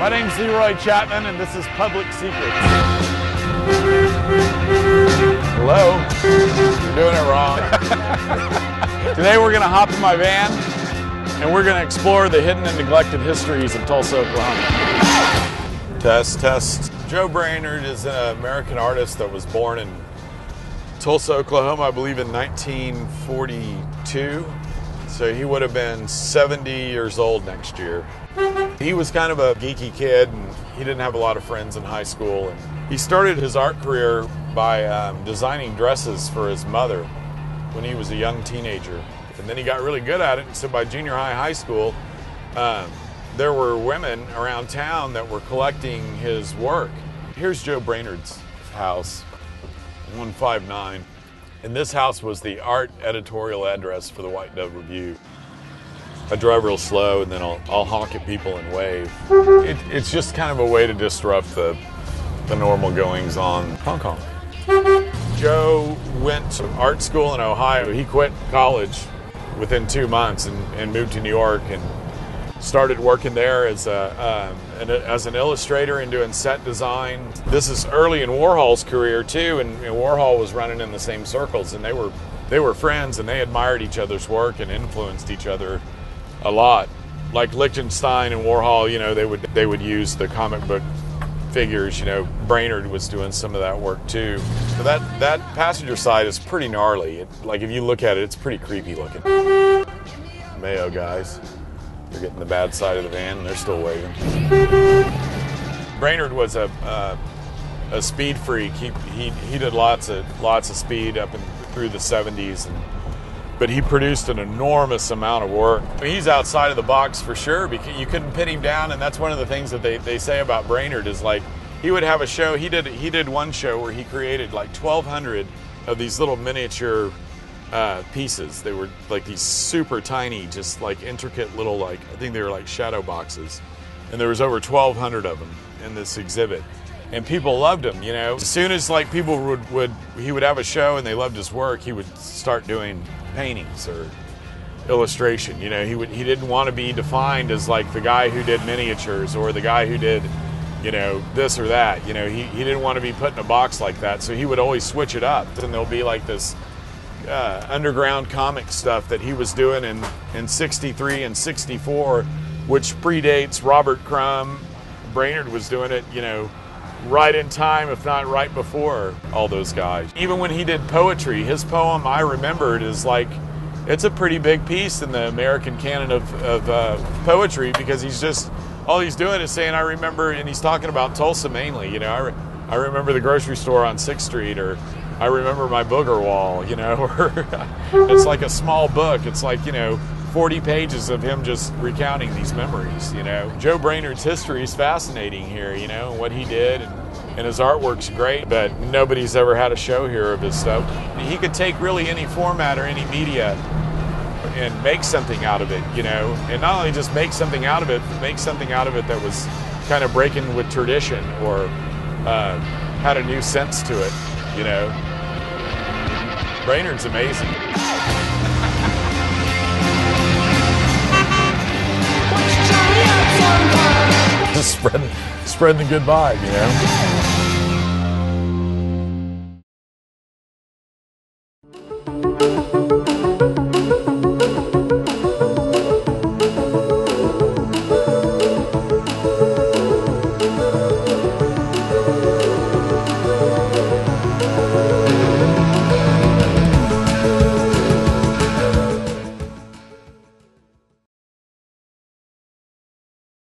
My name's Roy Chapman, and this is Public Secrets. Hello? You're doing it wrong. Today we're going to hop in my van, and we're going to explore the hidden and neglected histories of Tulsa, Oklahoma. Test, test. Joe Brainard is an American artist that was born in Tulsa, Oklahoma, I believe in 1942. So he would have been 70 years old next year. He was kind of a geeky kid, and he didn't have a lot of friends in high school. And he started his art career by designing dresses for his mother when he was a young teenager. And then he got really good at it, and so by junior high school, there were women around town that were collecting his work. Here's Joe Brainard's house, 159. And this house was the art editorial address for the White Dove Review. I drive real slow, and then I'll honk at people and wave. It's just kind of a way to disrupt the normal goings on. Honk honk. Joe went to art school in Ohio. He quit college within 2 months and moved to New York and started working there as an illustrator and doing set design. This is early in Warhol's career too, and Warhol was running in the same circles, and they were friends, and they admired each other's work and influenced each other a lot. Like Lichtenstein and Warhol, you know, they would use the comic book figures. You know, Brainard was doing some of that work too. So that passenger side is pretty gnarly. Like if you look at it, it's pretty creepy looking. Mayo guys. They're getting the bad side of the van, and they're still waving. Brainard was a speed freak. He did lots of speed up and through the 70s, but he produced an enormous amount of work. He's outside of the box for sure, because you couldn't pin him down, and that's one of the things that they say about Brainard is, like, he would have a show. He did one show where he created like 1,200 of these little miniature pieces. They were like these super tiny, just like intricate little, like, I think they were like shadow boxes, and there was over 1,200 of them in this exhibit, and people loved him. You know, as soon as like people he would have a show and they loved his work, he would start doing paintings or illustration. You know, he didn't want to be defined as like the guy who did miniatures or the guy who did, you know, this or that. You know, he didn't want to be put in a box like that, so he would always switch it up, and there'll be like this underground comic stuff that he was doing in 63 and 64, which predates Robert Crumb. Brainard was doing it, you know, right in time, if not right before all those guys. Even when he did poetry, his poem I Remembered is like, it's a pretty big piece in the American canon of poetry, because all he's doing is saying I remember, and he's talking about Tulsa mainly. You know, I remember the grocery store on 6th Street, or I remember my booger wall, you know, or it's like a small book. It's like, you know, 40 pages of him just recounting these memories, you know. Joe Brainard's history is fascinating here, you know, what he did, and his artwork's great, but nobody's ever had a show here of his stuff. He could take really any format or any media and make something out of it, you know, and not only just make something out of it, but make something out of it that was kind of breaking with tradition or had a new sense to it, you know. Brainard's amazing. Just spreading the good vibe, you know.